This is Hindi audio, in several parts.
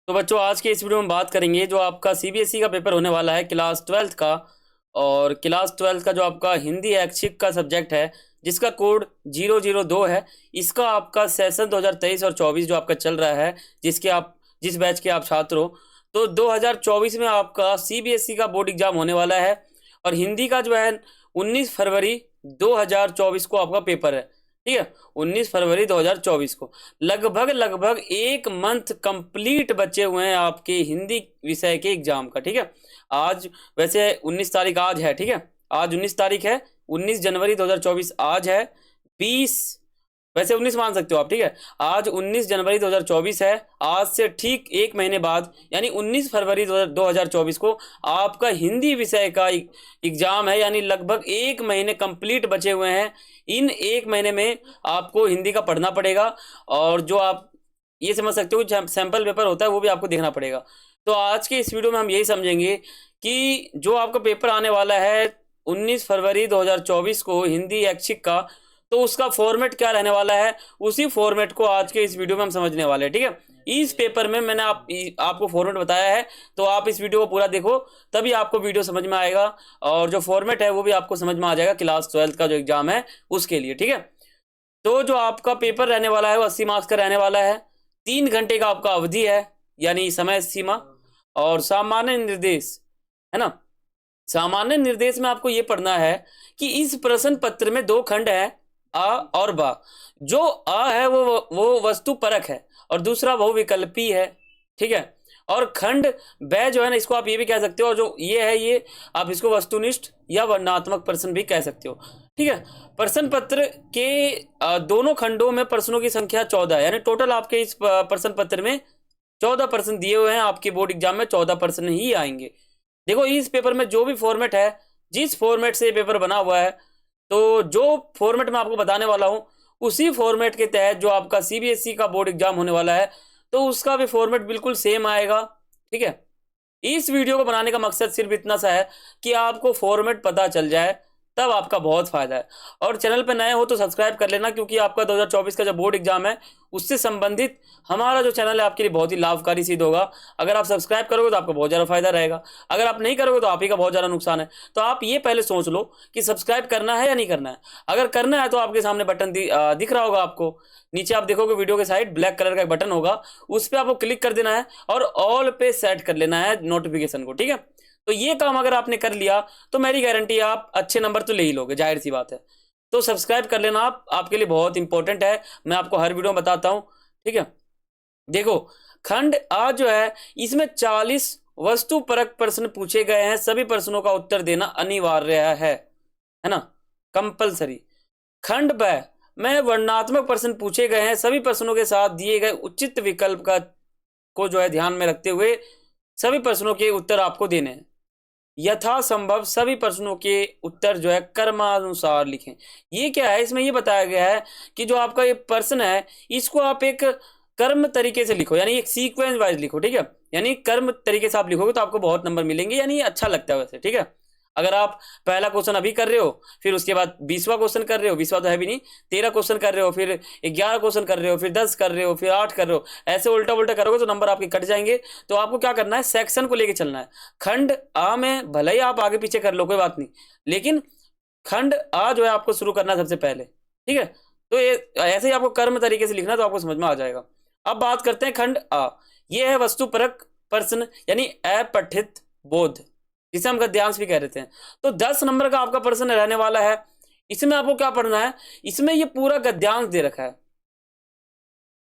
तो बच्चों आज के इस वीडियो में बात करेंगे जो आपका सीबीएसई का पेपर होने वाला है क्लास ट्वेल्थ का। और क्लास ट्वेल्थ का जो आपका हिंदी ऐच्छिक का सब्जेक्ट है जिसका कोड 002 है, इसका आपका सेशन 2023 और 24 जो आपका चल रहा है, जिस बैच के आप छात्र हो, तो 2024 में आपका सीबीएसई का बोर्ड एग्जाम होने वाला है। और हिंदी का जो है 19 फरवरी 2024 को आपका पेपर है। ठीक है, 19 फरवरी 2024 को लगभग एक मंथ कंप्लीट बचे हुए हैं आपके हिंदी विषय के एग्जाम का। ठीक है, आज वैसे 19 तारीख आज है। ठीक है, आज 19 तारीख है, 19 जनवरी 2024 आज है। 20 वैसे 19 मान सकते हो आप। ठीक है, आज 19 जनवरी 2024 है। आज से ठीक एक महीने बाद यानी 19 फरवरी 2024 को आपका हिंदी विषय का एग्जाम है, यानी लगभग एक महीने कंप्लीट बचे हुए हैं। इन एक महीने में आपको हिंदी का पढ़ना पड़ेगा और जो आप ये समझ सकते हो सैंपल पेपर होता है वो भी आपको देखना पड़ेगा। तो आज के इस वीडियो में हम यही समझेंगे कि जो आपका पेपर आने वाला है 19 फरवरी 2024 को हिंदी ऐच्छिक का, तो उसका फॉर्मेट क्या रहने वाला है, उसी फॉर्मेट को आज के इस वीडियो में हम समझने वाले हैं। ठीक है, इस पेपर में मैंने आपको फॉर्मेट बताया है, तो आप इस वीडियो को पूरा देखो तभी आपको वीडियो समझ में आएगा और जो फॉर्मेट है वो भी आपको समझ में आ जाएगा क्लास ट्वेल्थ का जो एग्जाम है उसके लिए। ठीक है, तो जो आपका पेपर रहने वाला है वो 80 मार्क्स का रहने वाला है। 3 घंटे का आपका अवधि है यानी समय सीमा। और सामान्य निर्देश है ना, सामान्य निर्देश में आपको ये पढ़ना है कि इस प्रश्न पत्र में 2 खंड है, आ और बा। जो आ है वो वस्तु परक है और दूसरा बहुविकल्पी है। ठीक है, और खंड ब जो है ना, इसको आप ये भी कह सकते हो, और जो ये है ये आप इसको वस्तुनिष्ठ या वर्णनात्मक प्रश्न भी कह सकते हो। ठीक है, प्रश्न पत्र के दोनों खंडों में प्रश्नों की संख्या 14 है, यानी टोटल आपके इस प्रश्न पत्र में 14 प्रश्न दिए हुए हैं। आपके बोर्ड एग्जाम में 14 प्रश्न ही आएंगे। देखो इस पेपर में जो भी फॉर्मेट है, जिस फॉर्मेट से पेपर बना हुआ है, तो जो फॉर्मेट मैं आपको बताने वाला हूं उसी फॉर्मेट के तहत जो आपका सीबीएसई का बोर्ड एग्जाम होने वाला है, तो उसका भी फॉर्मेट बिल्कुल सेम आएगा। ठीक है, इस वीडियो को बनाने का मकसद सिर्फ इतना सा है कि आपको फॉर्मेट पता चल जाए, तब आपका बहुत फायदा है। और चैनल पर नए हो तो सब्सक्राइब कर लेना, क्योंकि आपका 2024 का जो बोर्ड एग्जाम है उससे संबंधित हमारा जो चैनल है आपके लिए बहुत ही लाभकारी सिद्ध होगा। अगर आप सब्सक्राइब करोगे तो आपका बहुत ज़्यादा फायदा रहेगा, अगर आप नहीं करोगे तो आप ही का बहुत ज़्यादा नुकसान है। तो आप ये पहले सोच लो कि सब्सक्राइब करना है या नहीं करना है। अगर करना है तो आपके सामने बटन दिख रहा होगा आपको, नीचे आप देखोगे वीडियो के साइड ब्लैक कलर का एक बटन होगा, उस पर आपको क्लिक कर देना है और ऑल पे सेट कर लेना है नोटिफिकेशन को। ठीक है, तो ये काम अगर आपने कर लिया तो मेरी गारंटी आप अच्छे नंबर तो ले ही लोगे, जाहिर सी बात है। तो सब्सक्राइब कर लेना, आप आपके लिए बहुत इंपॉर्टेंट है, मैं आपको हर वीडियो में बताता हूं। ठीक है, देखो खंड आ जो है इसमें 40 वस्तु परक प्रश्न पूछे गए हैं। सभी प्रश्नों का उत्तर देना अनिवार्य है ना, कंपलसरी। खंड ब में वर्णनात्मक प्रश्न पूछे गए हैं। सभी प्रश्नों के साथ दिए गए उचित विकल्प को जो है ध्यान में रखते हुए सभी प्रश्नों के उत्तर आपको देने हैं। यथासंभव सभी प्रश्नों के उत्तर जो है क्रमानुसार लिखें। ये क्या है, इसमें ये बताया गया है कि जो आपका ये प्रश्न है इसको आप एक कर्म तरीके से लिखो, यानी एक सीक्वेंस वाइज लिखो। ठीक है, यानी कर्म तरीके से आप लिखोगे तो आपको बहुत नंबर मिलेंगे, यानी अच्छा लगता है वैसे। ठीक है, अगर आप पहला क्वेश्चन अभी कर रहे हो, फिर उसके बाद 20वां क्वेश्चन कर रहे हो, 20वां तो है भी नहीं, 13 क्वेश्चन कर रहे हो, फिर 11 क्वेश्चन कर रहे हो, फिर 10 कर रहे हो, फिर 8 कर रहे हो, ऐसे उल्टा उल्टा करोगे तो नंबर आपके कट जाएंगे। तो आपको क्या करना है, सेक्शन को लेके चलना है। खंड आ में भले ही आप आगे पीछे कर लो कोई बात नहीं, लेकिन खंड आ जो है आपको शुरू करना है सबसे पहले। ठीक है, तो ये ऐसे ही आपको कर्म तरीके से लिखना तो आपको समझ में आ जाएगा। अब बात करते हैं खंड आ। ये है वस्तुपरक प्रश्न यानी अपठित बोध, जिसे हम गद्यांश भी कह रहे थे। तो 10 नंबर का आपका प्रश्न रहने वाला है। इसमें आपको क्या पढ़ना है, इसमें ये पूरा गद्यांश दे रखा है।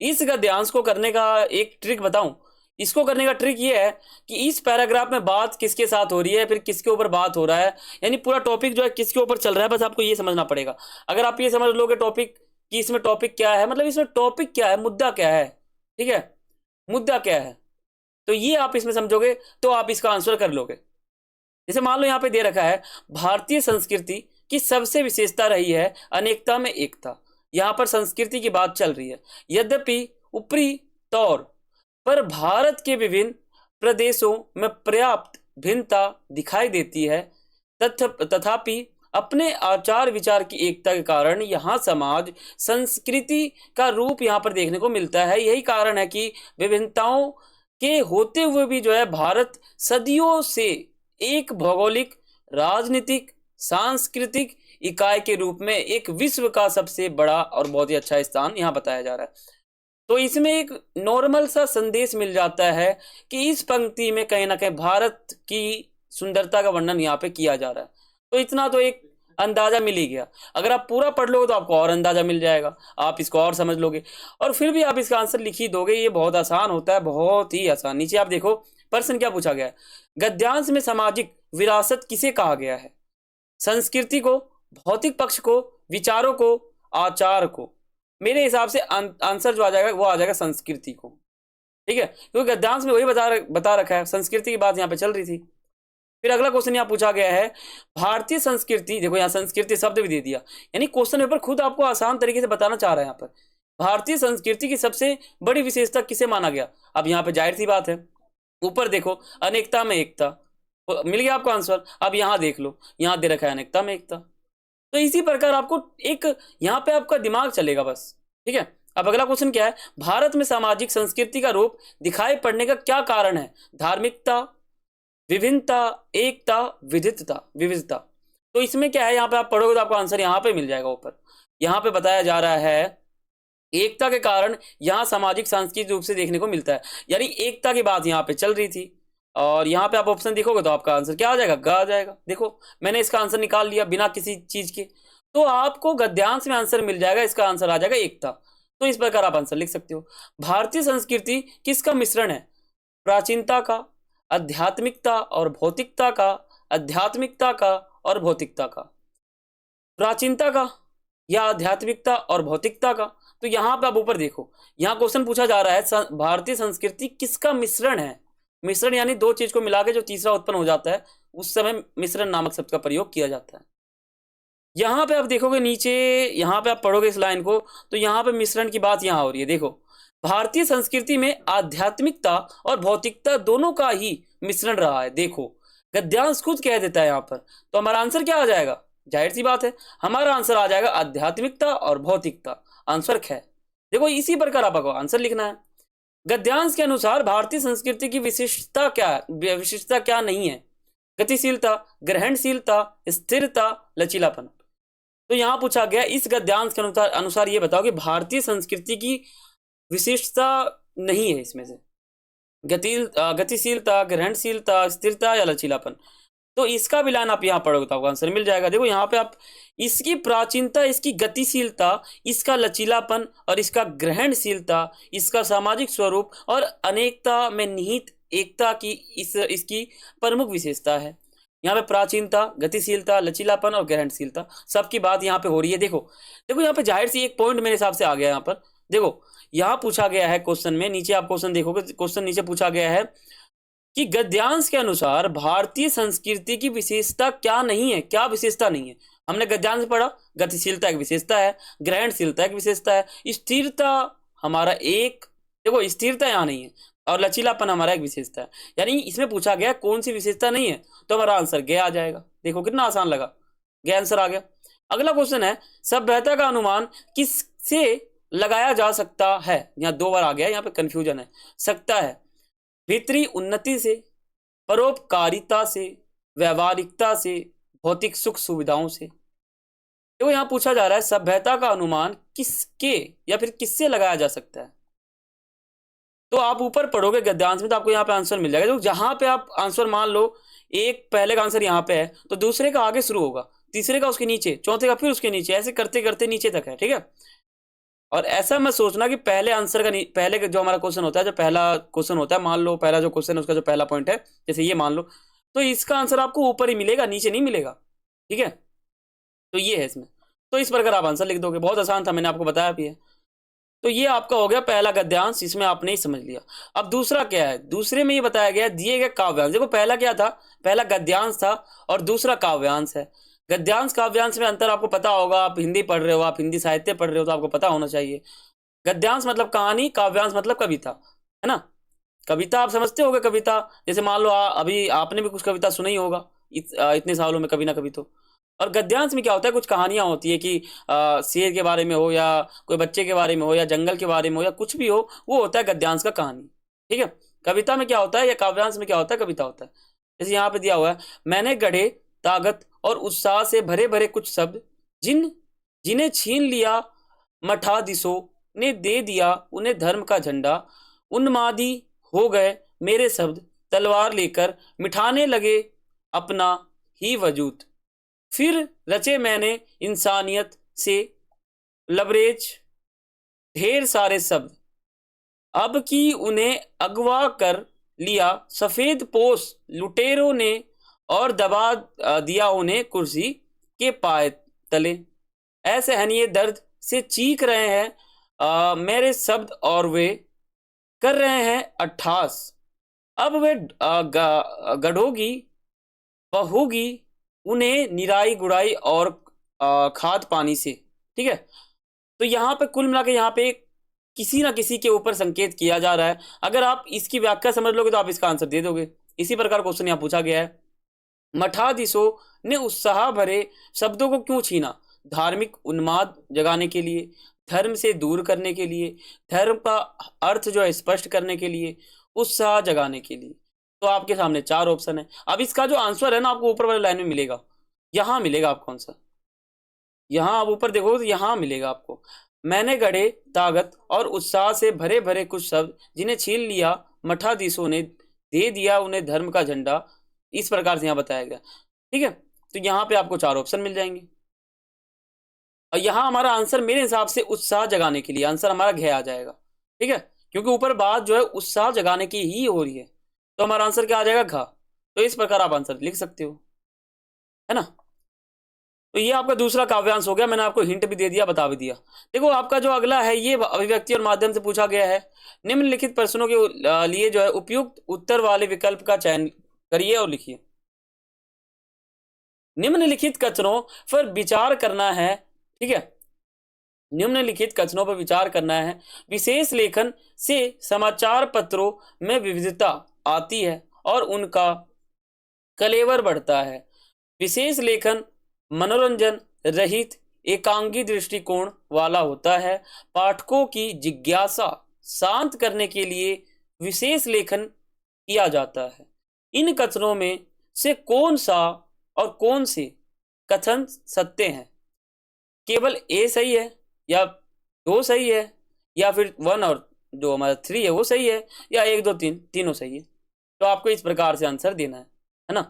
इस गद्यांश को करने का एक ट्रिक बताऊं, इसको करने का ट्रिक ये है कि इस पैराग्राफ में बात किसके साथ हो रही है, फिर किसके ऊपर बात हो रहा है, यानी पूरा टॉपिक जो है किसके ऊपर चल रहा है, बस आपको ये समझना पड़ेगा। अगर आप ये समझ लोगे टॉपिक कि इसमें टॉपिक क्या है, मतलब इसमें टॉपिक क्या है, मुद्दा क्या है, ठीक है, मुद्दा क्या है, तो ये आप इसमें समझोगे तो आप इसका आंसर कर लोगे। जैसे मान लो यहाँ पे दे रखा है भारतीय संस्कृति की सबसे विशेषता रही है अनेकता में एकता। यहाँ पर संस्कृति की बात चल रही है। यद्यपि ऊपरी तौर पर भारत के विभिन्न प्रदेशों में पर्याप्त भिन्नता दिखाई देती है, तथापि अपने आचार विचार की एकता के कारण यहाँ समाज संस्कृति का रूप यहाँ पर देखने को मिलता है। यही कारण है कि विभिन्नताओं के होते हुए भी जो है भारत सदियों से एक भौगोलिक, राजनीतिक, सांस्कृतिक इकाई के रूप में एक विश्व का सबसे बड़ा और बहुत ही अच्छा स्थान यहाँ बताया जा रहा है। तो इसमें एक नॉर्मल सा संदेश मिल जाता है कि इस पंक्ति में कहीं ना कहीं भारत की सुंदरता का वर्णन यहाँ पे किया जा रहा है। तो इतना तो एक अंदाजा मिल ही गया। अगर आप पूरा पढ़ लोगे तो आपको और अंदाजा मिल जाएगा, आप इसको और समझ लोगे और फिर भी आप इसका आंसर लिख ही दोगे। ये बहुत आसान होता है, बहुत ही आसान। नीचे आप देखो प्रश्न क्या पूछा गया है। गद्यांश में सामाजिक विरासत किसे कहा गया है? संस्कृति को, भौतिक पक्ष को, विचारों को, आचार को। मेरे हिसाब से आंसर जो आ जाएगा वो आ जाएगा संस्कृति को। ठीक है, क्योंकि गद्यांश में वही बता रखा है, संस्कृति की बात यहाँ पे चल रही थी। फिर अगला क्वेश्चन यहाँ पूछा गया है भारतीय संस्कृति, देखो यहाँ संस्कृति शब्द भी दे दिया, यानी क्वेश्चन पेपर खुद आपको आसान तरीके से बताना चाह रहा है। यहाँ पर भारतीय संस्कृति की सबसे बड़ी विशेषता किसे माना गया? अब यहाँ पे जाहिर सी बात है, ऊपर देखो अनेकता में एकता, मिल गया आपको आंसर। अब यहाँ देख लो, यहाँ दे रखा है अनेकता में एकता। तो इसी प्रकार आपको एक यहाँ पे आपका दिमाग चलेगा बस। ठीक है, अब अगला क्वेश्चन क्या है? भारत में सामाजिक संस्कृति का रूप दिखाई पड़ने का क्या कारण है? धार्मिकता, विभिन्नता, एकता, विविधता। तो इसमें क्या है, यहाँ पे आप पढ़ोगे तो आपको आंसर यहाँ पे मिल जाएगा ऊपर। यहाँ पे बताया जा रहा है एकता के कारण यहाँ सामाजिक सांस्कृतिक रूप से देखने को मिलता है, यानी एकता की बात यहाँ पे चल रही थी। और यहाँ पे आप ऑप्शन देखोगे तो आपका आंसर क्या आ जाएगा? ग आ जाएगा। देखो मैंने इसका आंसर निकाल लिया बिना किसी चीज के, तो आपको गद्यांश में आंसर मिल जाएगा, इसका आंसर आ जाएगा एकता। तो इस प्रकार आप आंसर लिख सकते हो। भारतीय संस्कृति किसका मिश्रण है? प्राचीनता का, आध्यात्मिकता और भौतिकता का, आध्यात्मिकता का और भौतिकता का, प्राचीनता का या आध्यात्मिकता और भौतिकता का। तो यहाँ पे आप ऊपर देखो, यहाँ क्वेश्चन पूछा जा रहा है भारतीय संस्कृति किसका मिश्रण है? मिश्रण यानी दो चीज को मिला के जो तीसरा उत्पन्न हो जाता है, उस समय मिश्रण नामक शब्द का प्रयोग किया जाता है। यहाँ पे आप देखोगे नीचे, यहाँ पे आप पढ़ोगे इस लाइन को, तो यहाँ पे मिश्रण की बात यहाँ हो रही है। देखो भारतीय संस्कृति में आध्यात्मिकता और भौतिकता दोनों का ही मिश्रण रहा है। देखो गद्यांश खुद कह देता है यहाँ पर, तो हमारा आंसर क्या आ जाएगा? जाहिर सी बात है, हमारा आंसर आ जाएगा आध्यात्मिकता और भौतिकता, आंसर ख। देखो इसी प्रकार आपको आंसर लिखना है। गद्यांश के अनुसार भारतीय संस्कृति की विशिष्टता क्या नहीं है? गतिशीलता, ग्रहणशीलता, स्थिरता, लचीलापन। तो यहां पूछा गया इस गद्यांश के अनुसार ये बताओ कि भारतीय संस्कृति की विशिष्टता नहीं है इसमें से गतिशीलता, ग्रहणशीलता, स्थिरता या लचीलापन। तो इसका भी लाइन आप यहाँ पढ़ोगे तो आपको आंसर मिल जाएगा। देखो यहाँ पे आप इसकी प्राचीनता, इसकी गतिशीलता, इसका लचीलापन और इसका ग्रहणशीलता, इसका सामाजिक स्वरूप और अनेकता में निहित एकता की इसकी प्रमुख विशेषता है। यहाँ पे प्राचीनता, गतिशीलता, लचीलापन और ग्रहणशीलता सबकी बात यहाँ पे हो रही है। देखो यहाँ पे जाहिर सी एक पॉइंट मेरे हिसाब से आ गया यहाँ पर। देखो यहाँ पूछा गया है क्वेश्चन में, नीचे आप क्वेश्चन देखोगे, क्वेश्चन नीचे पूछा गया है कि गद्यांश के अनुसार भारतीय संस्कृति की विशेषता क्या नहीं है? क्या विशेषता नहीं है? हमने गद्यांश पढ़ा, गतिशीलता एक विशेषता है, ग्रहणशीलता एक विशेषता है, स्थिरता हमारा एक, देखो स्थिरता यहाँ नहीं है, और लचीलापन हमारा एक विशेषता है। यानी इसमें पूछा गया कौन सी विशेषता नहीं है, तो हमारा आंसर ग आ जाएगा। देखो कितना आसान लगा, ग आंसर आ गया। अगला क्वेश्चन है सभ्यता का अनुमान किससे लगाया जा सकता है? यहाँ दो बार आ गया, यहाँ पे कंफ्यूजन है। सकता है भीतरी उन्नति से, परोपकारिता से, व्यवहारिकता से, भौतिक सुख सुविधाओं से। तो यहाँ पूछा जा रहा है सभ्यता का अनुमान किसके या फिर किससे लगाया जा सकता है? तो आप ऊपर पढ़ोगे गद्यांश में तो आपको यहाँ पे आंसर मिल जाएगा। तो जहां पे आप आंसर मान लो एक पहले का आंसर यहाँ पे है तो दूसरे का आगे शुरू होगा, तीसरे का उसके नीचे, चौथे का फिर उसके नीचे, ऐसे करते करते नीचे तक है। ठीक है, और ऐसा मत सोचना कि पहले आंसर का पहले जो हमारा क्वेश्चन होता है, जो पहला क्वेश्चन होता है, मान लो पहला जो क्वेश्चन है उसका जो पहला पॉइंट है, जैसे ये मान लो, तो इसका आंसर आपको ऊपर ही मिलेगा, नीचे नहीं मिलेगा। ठीक है, तो ये है इसमें। तो इस प्रकार आप आंसर लिख दोगे, बहुत आसान था, मैंने आपको बताया भी है। तो ये आपका हो गया पहला गद्यांश, इसमें आपने ही समझ लिया। अब दूसरा क्या है? दूसरे में ये बताया गया दिए गए काव्यांश। देखो पहला क्या था? पहला गद्यांश था और दूसरा काव्यांश है। गद्यांश काव्यांश में अंतर आपको पता होगा, आप हिंदी पढ़ रहे हो, आप हिंदी साहित्य पढ़ रहे हो, तो आपको पता होना चाहिए। गद्यांश मतलब कहानी, काव्यांश मतलब कविता, है ना। कविता आप समझते होगे, कविता जैसे मान लो अभी आपने भी कुछ कविता सुनी ही होगा इतने सालों में कभी ना कभी तो। और गद्यांश में क्या होता है, कुछ कहानियां होती है कि शेर के बारे में हो या कोई बच्चे के बारे में हो या जंगल के बारे में हो या कुछ भी हो, वो होता है गद्यांश का कहानी। ठीक है, कविता में क्या होता है या काव्यांश में क्या होता है, कविता होता है। जैसे यहाँ पे दिया हुआ है, मैंने गढ़े ताकत और उत्साह से भरे भरे कुछ शब्द, जिन्हें छीन लिया मठाधीशों ने, दे दिया उन्हें धर्म का झंडा। उन्मादी हो गए मेरे शब्द, तलवार लेकर मिठाने लगे अपना ही वजूद। फिर रचे मैंने इंसानियत से लबरेज ढेर सारे शब्द, अब की उन्हें अगवा कर लिया सफेद पोश लुटेरों ने, और दबा दिया उन्हें कुर्सी के पाए तले। ऐसे हनिये दर्द से चीख रहे हैं मेरे शब्द, और वे कर रहे हैं अट्ठास। अब वे गढ़ोगी बहोगी उन्हें निराई गुड़ाई और खाद पानी से। ठीक है, तो यहाँ पे कुल मिला के यहाँ पे किसी ना किसी के ऊपर संकेत किया जा रहा है। अगर आप इसकी व्याख्या समझ लोगे तो आप इसका आंसर दे दोगे। इसी प्रकार क्वेश्चन यहाँ पूछा गया है, मठाधीशों ने उत्साह भरे शब्दों को क्यों छीना? धार्मिक उन्माद जगाने के लिए, धर्म से दूर करने के लिए, धर्म का अर्थ जो है स्पष्ट करने के लिए, उत्साह जगाने के लिए। तो आपके सामने 4 ऑप्शन है। अब इसका जो आंसर है ना आपको ऊपर वाले लाइन में मिलेगा, यहां मिलेगा आपको आंसर। यहां आप ऊपर देखो तो यहां मिलेगा आपको, मैंने गढ़े ताकत और उत्साह से भरे भरे कुछ शब्द, जिन्हें छीन लिया मठाधीशों ने, दे दिया उन्हें धर्म का झंडा। इस प्रकार से यहाँ बताया गया। ठीक है, तो यहाँ पे आपको 4 ऑप्शन मिल जाएंगे। और यहाँ हमारा आंसर मेरे हिसाब से उत्साह जगाने के लिए आंसर हमारा घ आ जाएगा। ठीक है, क्योंकि ऊपर बात जो है उत्साह जगाने की ही हो रही है, तो हमारा आंसर क्या आ जाएगा? घ। तो इस प्रकार आप आंसर लिख सकते हो, है ना। तो ये आपका दूसरा काव्यांश हो गया। मैंने आपको हिंट भी दे दिया, बता भी दिया। देखो आपका जो अगला है ये अभिव्यक्ति और माध्यम से पूछा गया है। निम्नलिखित प्रश्नों के लिए जो है उपयुक्त उत्तर वाले विकल्प का चयन करिए और लिखिए। निम्नलिखित कथनों पर विचार करना है। ठीक है, निम्नलिखित कथनों पर विचार करना है। विशेष लेखन से समाचार पत्रों में विविधता आती है और उनका कलेवर बढ़ता है। विशेष लेखन मनोरंजन रहित एकांगी दृष्टिकोण वाला होता है। पाठकों की जिज्ञासा शांत करने के लिए विशेष लेखन किया जाता है। इन कथनों में से कौन सा और कौन से कथन सत्य हैं? केवल ए सही है, या 2 सही है, या फिर 1 और जो हमारा 3 है वो सही है, या 1 2 3 तीनों सही है। तो आपको इस प्रकार से आंसर देना है ना।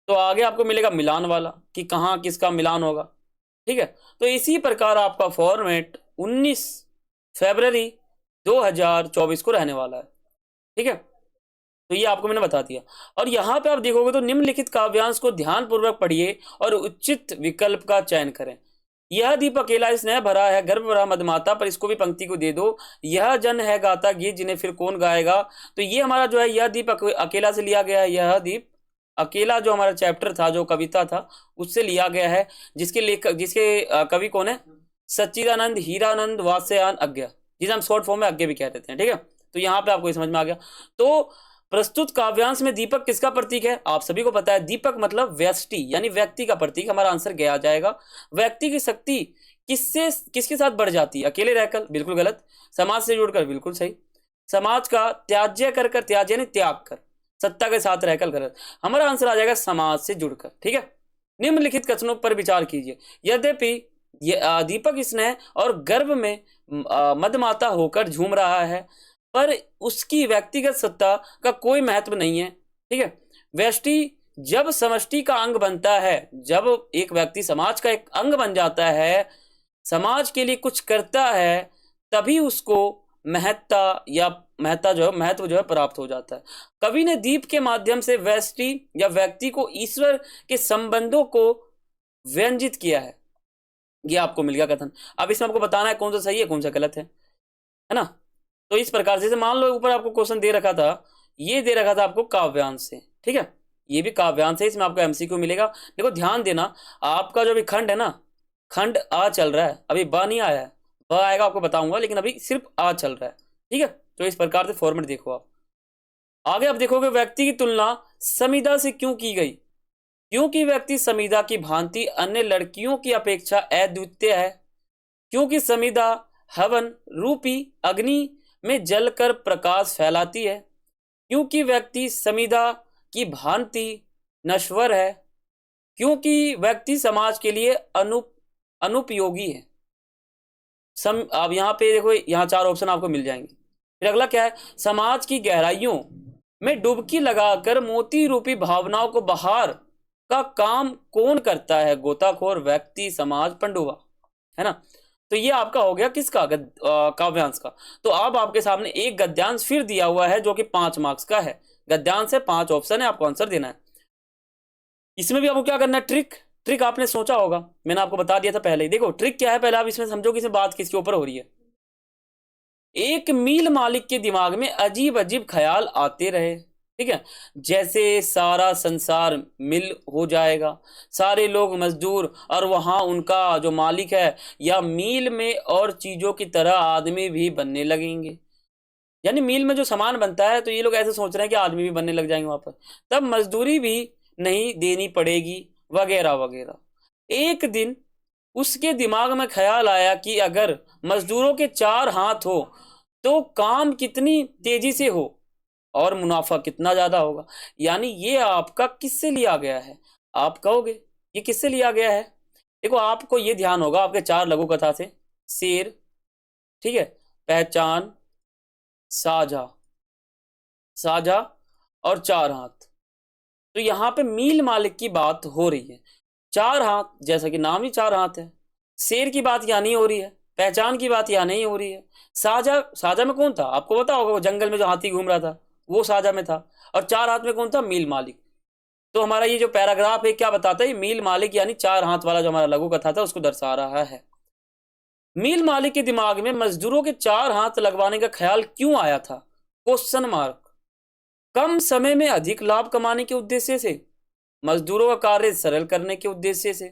तो आगे आपको मिलेगा मिलान वाला कि कहाँ किसका मिलान होगा। ठीक है, तो इसी प्रकार आपका फॉर्मेट 19 फरवरी 2024 को रहने वाला है। ठीक है, तो ये आपको मैंने बता दिया। और यहाँ पे आप देखोगे तो निम्नलिखित काव्यांश को ध्यानपूर्वक पढ़िए और उचित विकल्प का चयन करें। यह दीप अकेला स्नेह भरा है, गर्भ भरा मदमाता, पर इसको भी पंक्ति को दे दो। यह जन है गाता गीत, जिन्हें फिर कौन गाएगा? तो ये हमारा जो है यह दीप अकेला से लिया गया है। यह दीप अकेला जो हमारा चैप्टर था, जो कविता था, उससे लिया गया है। जिसके लेखक जिसके कवि कौन है? सच्चिदानंद हीरानंद वात्स्यायन अज्ञा, जिसे हम शॉर्ट फॉर्म में अज्ञा भी कह देते हैं। ठीक है, तो यहाँ पे आपको ये समझ में आ गया। तो प्रस्तुत काव्यांश में दीपक किसका प्रतीक है? आप सभी को पता है, दीपक मतलब व्यष्टि यानी व्यक्ति का प्रतीक। हमारा आंसर गया जाएगा। व्यक्ति की शक्ति किसके साथ बढ़ जाती है? अकेले रहकर, बिल्कुल गलत। समाज से जुड़कर, बिल्कुल सही। समाज का त्याज्य कर, त्याज्य यानी त्याग कर, सत्ता के साथ रहकर, गलत। हमारा आंसर आ जाएगा समाज से जुड़कर। ठीक है, निम्नलिखित कथनों पर विचार कीजिए। यद्यपि दीपक स्नेह और गर्भ में मदमाता होकर झूम रहा है, पर उसकी व्यक्तिगत सत्ता का कोई महत्व नहीं है। ठीक है, व्यष्टि जब समष्टि का अंग बनता है, जब एक व्यक्ति समाज का एक अंग बन जाता है, समाज के लिए कुछ करता है, तभी उसको महत्व जो है प्राप्त हो जाता है। कवि ने दीप के माध्यम से व्यष्टि या व्यक्ति को ईश्वर के संबंधों को व्यंजित किया है। ये आपको मिल गया कथन। अब इसमें आपको बताना है कौन सा सही है कौन सा गलत है ना। तो इस प्रकार से मान लो ऊपर आपको क्वेश्चन दे रखा था, ये दे रखा था आपको काव्यांश से। ठीक है, ये भी काव्यांश है, इसमें आपको एमसीक्यू मिलेगा। देखो ध्यान देना, आपका जो अभी खंड है ना, खंड आ चल रहा है, अभी ब नहीं आया है। ब आएगा आपको बताऊंगा, लेकिन अभी सिर्फ आ चल रहा है। ठीक है, तो इस प्रकार से फॉर्मेट देखो आप। आगे आप देखोगे व्यक्ति की तुलना समीधा से क्यों की गई? क्योंकि व्यक्ति समीधा की भांति अन्य लड़कियों की अपेक्षा अद्वितीय है। क्योंकि समीधा हवन रूपी अग्नि में जलकर प्रकाश फैलाती है, क्योंकि व्यक्ति समिधा की भांति नश्वर है, क्योंकि व्यक्ति समाज के लिए अनुपयोगी है। अब यहाँ पे देखो, यहाँ 4 ऑप्शन आपको मिल जाएंगे। फिर अगला क्या है, समाज की गहराइयों में डुबकी लगाकर मोती रूपी भावनाओं को बाहर का काम कौन करता है, गोताखोर, व्यक्ति, समाज, पंडुआ, है ना। तो ये आपका हो गया किसका, काव्यांश का। तो अब आपके सामने एक गद्यांश फिर दिया हुआ है जो कि 5 मार्क्स का है। गद्यांश है, 5 ऑप्शन है, आपको आंसर देना है। इसमें भी आपको क्या करना है, ट्रिक आपने सोचा होगा, मैंने आपको बता दिया था पहले ही। देखो ट्रिक क्या है, पहले आप इसमें समझो कि इसमें बात किसके ऊपर हो रही है। एक मिल मालिक के दिमाग में अजीब अजीब ख्याल आते रहे, ठीक है, जैसे सारा संसार मिल हो जाएगा, सारे लोग मजदूर और वहां उनका जो मालिक है, या मील में और चीजों की तरह आदमी भी बनने लगेंगे। यानी मील में जो सामान बनता है, तो ये लोग ऐसे सोच रहे हैं कि आदमी भी बनने लग जाएंगे वहां पर, तब मजदूरी भी नहीं देनी पड़ेगी, वगैरह वगैरह। एक दिन उसके दिमाग में ख्याल आया कि अगर मजदूरों के 4 हाथ हो तो काम कितनी तेजी से हो और मुनाफा कितना ज्यादा होगा। यानी ये आपका किससे लिया गया है, आप कहोगे ये किससे लिया गया है। देखो आपको ये ध्यान होगा आपके 4 लघु कथा से, शेर, ठीक है, पहचान, साझा, साझा और 4 हाथ। तो यहाँ पे मील मालिक की बात हो रही है। 4 हाथ, जैसा कि नाम ही 4 हाथ है। शेर की बात यहाँ नहीं हो रही है, पहचान की बात यहाँ नहीं हो रही है। साझा, साझा में कौन था आपको पता होगा, वो जंगल में जो हाथी घूम रहा था वो साझा में था। और 4 हाथ में कौन था, मील मालिक। तो हमारा ये जो पैराग्राफ है क्या बताता है, मील मालिक यानी 4 हाथ वाला जो हमारा लघु कथा था उसको दर्शा रहा है। मील मालिक के दिमाग में मजदूरों के 4 हाथ लगवाने का ख्याल क्यों आया था, क्वेश्चन मार्क। कम समय में अधिक लाभ कमाने के उद्देश्य से, मजदूरों का कार्य सरल करने के उद्देश्य से,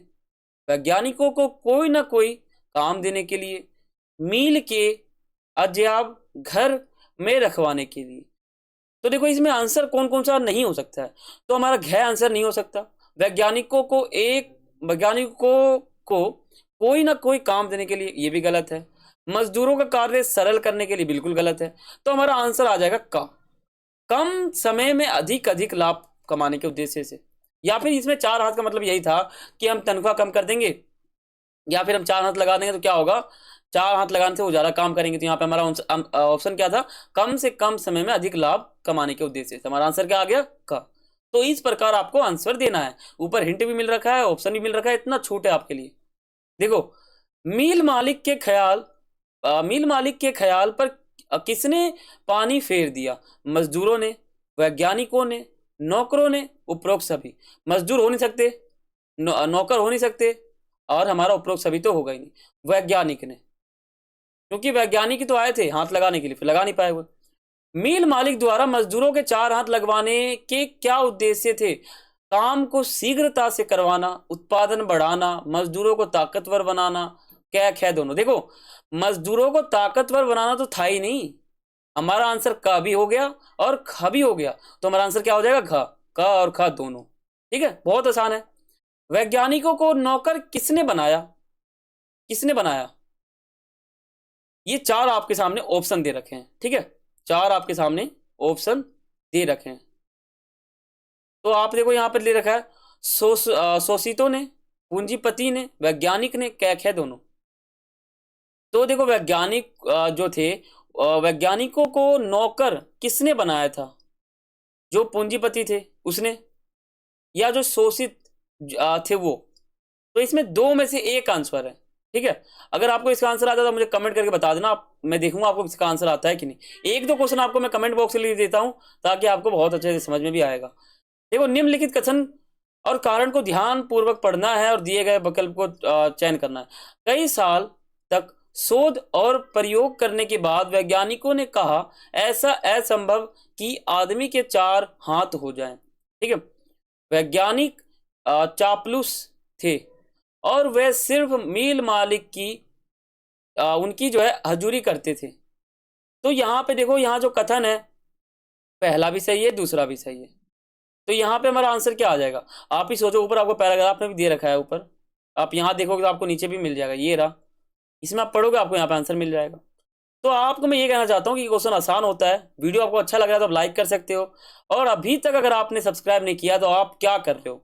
वैज्ञानिकों को कोई ना कोई काम देने के लिए, मील के अजयाब घर में रखवाने के लिए। तो देखो इसमें आंसर कौन कौन सा नहीं हो सकता है, तो हमारा घ आंसर नहीं हो सकता। वैज्ञानिकों को कोई ना कोई काम देने के लिए, ये भी गलत है। मजदूरों का कार्य सरल करने के लिए, बिल्कुल गलत है। तो हमारा आंसर आ जाएगा का, कम समय में अधिक अधिक लाभ कमाने के उद्देश्य से। या फिर इसमें 4 हाथ का मतलब यही था कि हम तनख्वाह कम कर देंगे, या फिर हम 4 हाथ लगा देंगे तो क्या होगा, 4 हाथ लगाने से वो ज्यादा काम करेंगे। तो यहाँ पे हमारा ऑप्शन क्या था, कम से कम समय में अधिक लाभ कमाने के उद्देश्य से। हमारा आंसर क्या आ गया, का। तो इस प्रकार आपको आंसर देना है। ऊपर हिंट भी मिल रखा है, ऑप्शन भी मिल रखा है, इतना छूट है आपके लिए। देखो मील मालिक के ख्याल पर किसने पानी फेर दिया, मजदूरों ने, वैज्ञानिकों ने, नौकरों ने, उपरोक्त सभी। मजदूर हो नहीं सकते, नौकर हो नहीं सकते, और हमारा उपरोक्त सभी तो होगा ही नहीं, वैज्ञानिक ने, क्योंकि वैज्ञानिक तो आए थे हाथ लगाने के लिए, फिर लगा नहीं पाए वो। मील मालिक द्वारा मजदूरों के 4 हाथ लगवाने के क्या उद्देश्य थे, काम को शीघ्रता से करवाना, उत्पादन बढ़ाना, मजदूरों को ताकतवर बनाना, क्या खे दोनों। देखो मजदूरों को ताकतवर बनाना तो था ही नहीं, हमारा आंसर का भी हो गया और ख भी हो गया। तो हमारा आंसर क्या हो जाएगा, घ, क और ख दोनों। ठीक है, बहुत आसान है। वैज्ञानिकों को नौकर किसने बनाया, किसने बनाया, ये 4 आपके सामने ऑप्शन दे रखे हैं। ठीक है, 4 आपके सामने ऑप्शन दे रखे हैं। तो आप देखो यहाँ पर ले रखा है, शोषितों ने, पूंजीपति ने, वैज्ञानिक ने, कैख है दोनों। तो देखो वैज्ञानिक जो थे, वैज्ञानिकों को नौकर किसने बनाया था, जो पूंजीपति थे उसने, या जो शोषित थे वो। तो इसमें 2 में से एक आंसर है। ठीक है, अगर आपको इसका आंसर आता है तो मुझे कमेंट करके बता देना, मैं देखूंगा आपको इसका आंसर आता है कि नहीं। 1-2 क्वेश्चन आपको मैं कमेंट बॉक्स में लिख देता हूं ताकि आपको बहुत अच्छे से समझ में भी आएगा। देखो निम्नलिखित कथन और कारण को ध्यान पूर्वक पढ़ना है और दिए गए विकल्प को चयन करना है। कई साल तक शोध और प्रयोग करने के बाद वैज्ञानिकों ने कहा ऐसा असंभव कि आदमी के 4 हाथ हो जाएं। ठीक है, वैज्ञानिक चापलूस थे और वे सिर्फ मील मालिक की उनकी जो है हजूरी करते थे। तो यहाँ पे देखो, यहाँ जो कथन है पहला भी सही है, दूसरा भी सही है। तो यहाँ पे हमारा आंसर क्या आ जाएगा, आप ही सोचो। ऊपर आपको पैराग्राफ में भी दे रखा है, ऊपर आप यहाँ देखोगे तो आपको नीचे भी मिल जाएगा, ये रहा। इसमें आप पढ़ोगे आपको यहाँ पे आंसर मिल जाएगा। तो आपको मैं ये कहना चाहता हूँ कि क्वेश्चन आसान होता है। वीडियो आपको अच्छा लग रहा है तो आप लाइक कर सकते हो, और अभी तक अगर आपने सब्सक्राइब नहीं किया तो आप क्या कर रहे हो,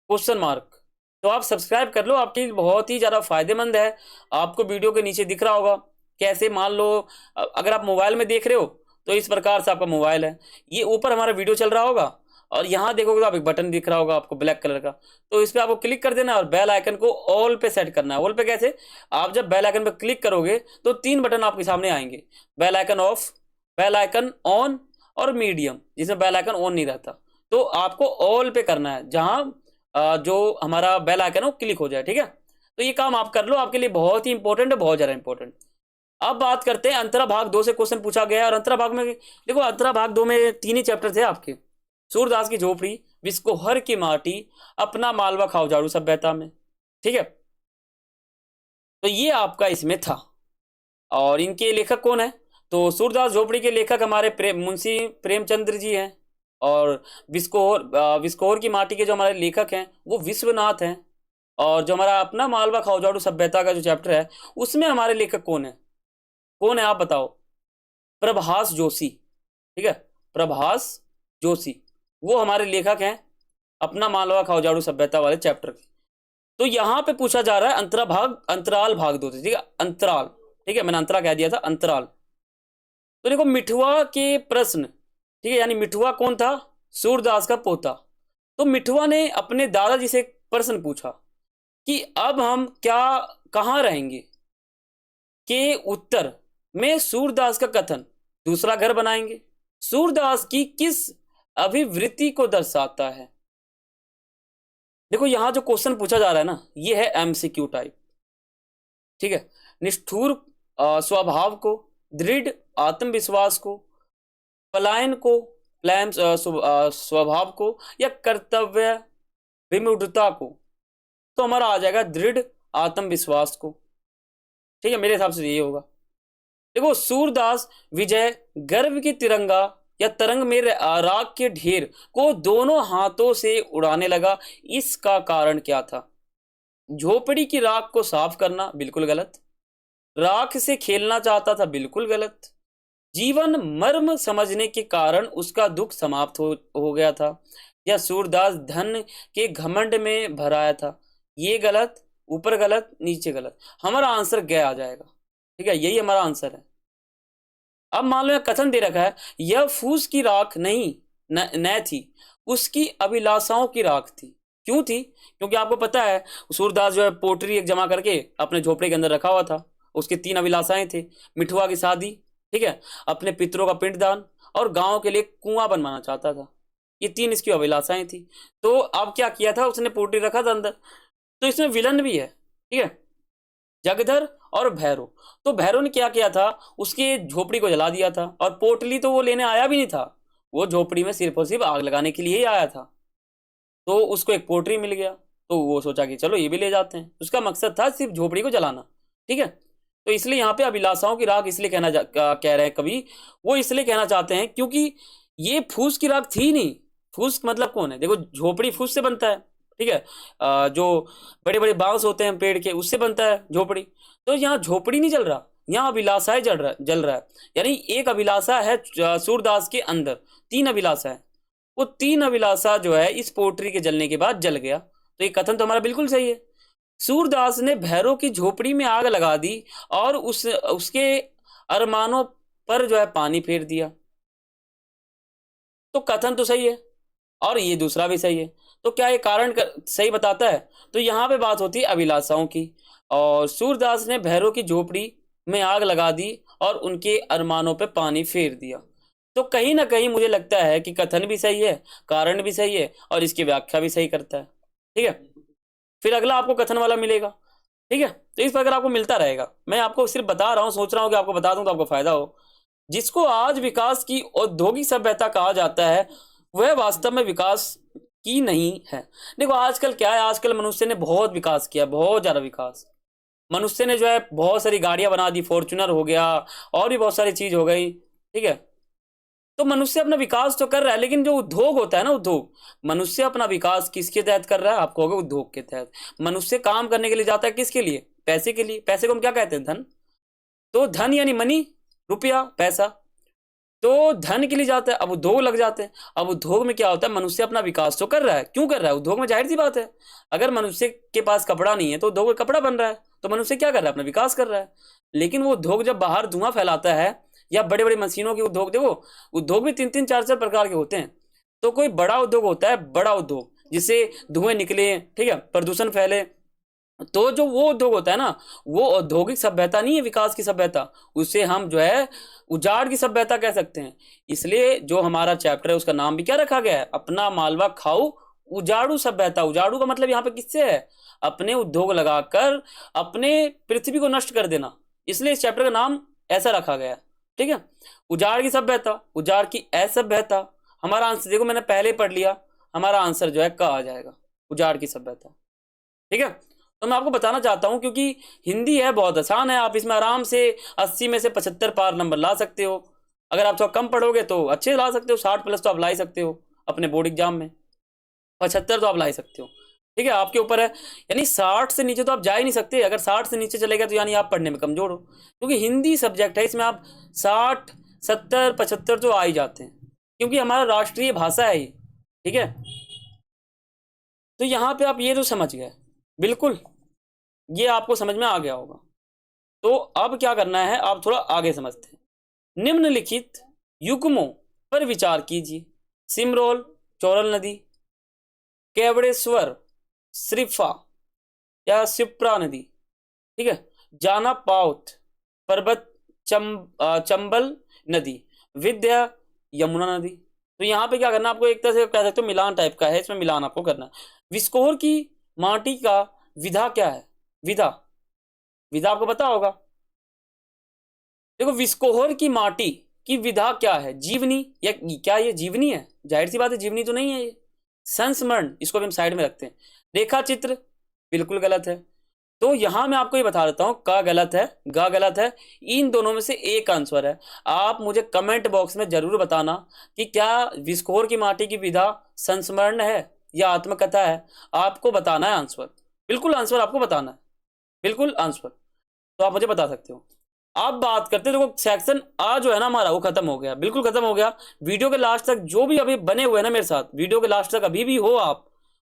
क्वेश्चन मार्क। तो आप सब्सक्राइब कर लो, आपके लिए बहुत ही ज़्यादा फायदेमंद है। आपको वीडियो के नीचे दिख रहा होगा कैसे, मान लो अगर आप मोबाइल में देख रहे हो तो इस प्रकार से आपका मोबाइल है, ये ऊपर हमारा वीडियो चल रहा होगा, और यहाँ देखोगे तो आप एक बटन दिख रहा होगा आपको ब्लैक कलर का, तो इस पर आपको क्लिक कर देना और बेल आइकन को ऑल पे सेट करना है। ऑल पे कैसे, आप जब बेल आइकन पे क्लिक करोगे तो 3 बटन आपके सामने आएंगे, bell icon off, bell icon on और मीडियम, जिसमें बेल आइकन ऑन नहीं रहता। तो आपको ऑल पे करना है, जहां जो हमारा बेल आइकन है वो क्लिक हो जाए, ठीक है। तो ये काम आप कर लो, आपके लिए बहुत ही इंपॉर्टेंट है, बहुत ज्यादा इंपॉर्टेंट। अब बात करते हैं अंतरा भाग 2 से क्वेश्चन पूछा गया है, और अंतरा भाग में देखो, अंतरा भाग 2 में 3 ही चैप्टर थे आपके। सूरदास की झोपड़ी, विस्कोहर की माटी, अपना मालवा खाओ झाड़ू सभ्यता में, ठीक है। तो ये आपका इसमें था। और इनके लेखक कौन है, तो सूरदास झोपड़ी के लेखक हमारे मुंशी प्रेमचंद्र जी हैं, और विस्कोहर की माटी के जो हमारे लेखक हैं वो विश्वनाथ हैं, और जो हमारा अपना मालवा खाओ झाड़ू सभ्यता का जो चैप्टर है उसमें हमारे लेखक कौन है, कौन है आप बताओ, प्रभास जोशी, ठीक है, प्रभास जोशी, वो हमारे लेखक हैं अपना मालवा खाओ झाड़ू सभ्यता वाले चैप्टर के। तो यहां पे पूछा जा रहा है अंतराल भाग 2 से, ठीक है, अंतराल, ठीक है, मैंने अंतरा कह दिया था, अंतराल। तो देखो मिठुआ के प्रश्न, ठीक है, यानी मिठुआ कौन था, सूरदास का पोता। तो मिठुआ ने अपने दादाजी से एक प्रश्न पूछा कि अब हम क्या कहाँ रहेंगे, के उत्तर में सूरदास का कथन दूसरा घर बनाएंगे सूरदास की किस अभिवृत्ति को दर्शाता है। देखो यहां जो क्वेश्चन पूछा जा रहा है ना, ये है एमसीक्यू टाइप, ठीक है। निष्ठुर स्वभाव को, दृढ़ आत्मविश्वास को, पलायन को, स्वभाव को, या कर्तव्य विमूढ़ता को। तो हमारा आ जाएगा दृढ़ आत्मविश्वास को, ठीक है, मेरे हिसाब से ये होगा। देखो सूरदास विजय गर्व की तिरंगा या तरंग में राग के ढेर को दोनों हाथों से उड़ाने लगा, इसका कारण क्या था। झोपड़ी की राख को साफ करना, बिल्कुल गलत। राख से खेलना चाहता था, बिल्कुल गलत। जीवन मर्म समझने के कारण उसका दुख समाप्त हो गया था, या सूरदास धन के घमंड में भराया था, ये गलत, ऊपर गलत, नीचे गलत। हमारा आंसर ग आ जाएगा, ठीक है, यही हमारा आंसर है। अब मान लो कथन दे रखा है, यह फूस की राख नहीं न थी, उसकी अभिलाषाओं की राख थी। क्यों थी, क्योंकि आपको पता है सूरदास जो है पोटरी एक जमा करके अपने झोपड़े के अंदर रखा हुआ था। उसकी 3 अभिलाषाएं थी, मिठुआ की शादी, ठीक है, अपने पितरों का पिंडदान, और गांव के लिए कुआं बनवाना चाहता था। ये 3 इसकी अभिलाषाएं थी। तो अब क्या किया था, उसने पोटरी रखा था अंदर। तो इसमें विलन भी है, ठीक है, जगधर और भैरव। तो भैरव ने क्या किया था, उसकी झोपड़ी को जला दिया था, और पोटली तो वो लेने आया भी नहीं था, वो झोपड़ी में सिर्फ और सिर्फ आग लगाने के लिए ही आया था। तो उसको एक पोटली मिल गया, तो वो सोचा कि चलो ये भी ले जाते हैं। उसका मकसद था सिर्फ झोपड़ी को जलाना, ठीक है। तो इसलिए यहाँ पे अभिलाषाओं की राख इसलिए कह रहे हैं कवि, वो इसलिए कहना चाहते हैं क्योंकि ये फूस की राख थी नहीं। फूस मतलब कौन है, देखो झोपड़ी फूस से बनता है, ठीक है, जो बड़े बड़े बांस होते हैं पेड़ के, उससे बनता है झोपड़ी। तो यहाँ झोपड़ी नहीं जल रहा, यहाँ अभिलाषाएं जल रहा है। यानी एक अभिलाषा है सूरदास के अंदर, 3 अभिलाषा है, वो 3 अभिलाषा जो है इस पोट्री के जलने के बाद जल गया। तो ये कथन तो हमारा बिल्कुल सही है। सूरदास ने भैरव की झोपड़ी में आग लगा दी और उसके अरमानों पर जो है पानी फेर दिया। तो कथन तो सही है, और ये दूसरा भी सही है। तो क्या ये कारण सही बताता है, तो यहाँ पे बात होती है अभिलाषाओं की, और सूरदास ने भैरव की झोपड़ी में आग लगा दी और उनके अरमानों पे पानी फेर दिया। तो कहीं ना कहीं मुझे लगता है कि कथन भी सही है, कारण भी सही है, और इसकी व्याख्या भी सही करता है, ठीक है। फिर अगला आपको कथन वाला मिलेगा, ठीक है। तो इस प्रकार आपको मिलता रहेगा। मैं आपको सिर्फ बता रहा हूँ, सोच रहा हूँ कि आपको बता दूं तो आपको फायदा हो। जिसको आज विकास की औद्योगिक सभ्यता कहा जाता है, वह वास्तव में विकास की नहीं है। देखो आजकल क्या है, आजकल मनुष्य ने बहुत विकास किया, बहुत ज्यादा विकास। मनुष्य ने जो है बहुत सारी गाड़ियां बना दी, फॉर्च्यूनर हो गया, और भी बहुत सारी चीज हो गई, ठीक है। तो मनुष्य अपना विकास तो कर रहा है, लेकिन जो उद्योग होता है ना, उद्योग, मनुष्य अपना विकास किसके तहत कर रहा है, आप कहोगे उद्योग के तहत। मनुष्य काम करने के लिए जाता है, किसके लिए, पैसे के लिए। पैसे को हम क्या कहते हैं, धन। तो धन यानी मनी, रुपया, पैसा। तो धन के लिए जाता है, अब उद्योग लग जाते हैं। अब उद्योग में क्या होता है, मनुष्य अपना विकास तो कर रहा है। क्यों कर रहा है? उद्योग में जाहिर सी बात है, अगर मनुष्य के पास कपड़ा नहीं है तो उद्योग में कपड़ा बन रहा है, तो मनुष्य क्या कर रहा है, अपना विकास कर रहा है। लेकिन वो उद्योग जब बाहर धुआं फैलाता है, या बड़े बड़े मशीनों के उद्योग, देखो उद्योग भी 3-3, 4-4 प्रकार के होते हैं। तो कोई बड़ा उद्योग होता है, बड़ा उद्योग जिससे धुएं निकले, ठीक है, प्रदूषण फैले। तो जो वो उद्योग होता है ना, वो औद्योगिक सभ्यता नहीं है, विकास की सभ्यता। उसे हम जो है उजाड़ की सभ्यता कह सकते हैं। इसलिए जो हमारा चैप्टर है उसका नाम भी क्या रखा गया है, अपना मालवा खाऊ उजाड़ू सभ्यता। उजाड़ू का मतलब यहाँ पे किससे है, अपने उद्योग लगाकर अपने पृथ्वी को नष्ट कर देना। इसलिए इस चैप्टर का नाम ऐसा रखा गया है, ठीक है। उजाड़ की सभ्यता, उजाड़ की असभ्यता। हमारा आंसर देखो, मैंने पहले पढ़ लिया, हमारा आंसर जो है क आ जाएगा, उजाड़ की सभ्यता, ठीक है। तो मैं आपको बताना चाहता हूं, क्योंकि हिंदी है, बहुत आसान है, आप इसमें आराम से 80 में से 75 पार नंबर ला सकते हो। अगर आप थोड़ा कम पढ़ोगे तो अच्छे ला सकते हो, 60 प्लस तो आप ला ही सकते हो अपने बोर्ड एग्जाम में, 75 तो आप ला ही सकते हो, ठीक है, आपके ऊपर है। यानी 60 से नीचे तो आप जा ही नहीं सकते। अगर 60 से नीचे चलेगा तो यानी आप पढ़ने में कमजोर हो, क्योंकि हिंदी सब्जेक्ट है, इसमें आप 60, 70, 75 तो आ ही जाते हैं, क्योंकि हमारा राष्ट्रीय भाषा है ये, ठीक है। तो यहाँ पे आप ये तो समझ गए, बिल्कुल ये आपको समझ में आ गया होगा। तो अब क्या करना है, आप थोड़ा आगे समझते हैं। निम्नलिखित युग्मों पर विचार कीजिए। सिमरोल चोरल नदी, केवड़ेश्वर श्रीफा या शिप्रा नदी, ठीक है, जाना पाउथ पर्वत, चंबल नदी, विद्या यमुना नदी। तो यहाँ पे क्या करना, आपको एक तरह से कह सकते हो मिलान टाइप का है, इसमें मिलान आपको करना है। विस्कोर की माटी का विधा क्या है, विधा, विधा आपको पता होगा। देखो विस्कोहर की माटी की विधा क्या है, जीवनी, या क्या ये जीवनी है? जाहिर सी बात है जीवनी तो नहीं है ये, संस्मरण, इसको भी हम साइड में रखते हैं। रेखा चित्र बिल्कुल गलत है। तो यहां मैं आपको ये बता देता हूं, का गलत है, गा गलत है, इन दोनों में से एक आंसर है। आप मुझे कमेंट बॉक्स में जरूर बताना कि क्या विस्कोर की माटी की विधा संस्मरण है या आत्मकथा है। आपको बताना है आंसर, बिल्कुल आंसर आपको बताना है, बिल्कुल आंसर। तो आप मुझे बता सकते हो। अब बात करते हैं, देखो सेक्शन आ जो है ना हमारा, वो खत्म हो गया, बिल्कुल खत्म हो गया। वीडियो के लास्ट तक जो भी अभी बने हुए हैं ना मेरे साथ, वीडियो के लास्ट तक अभी भी हो आप,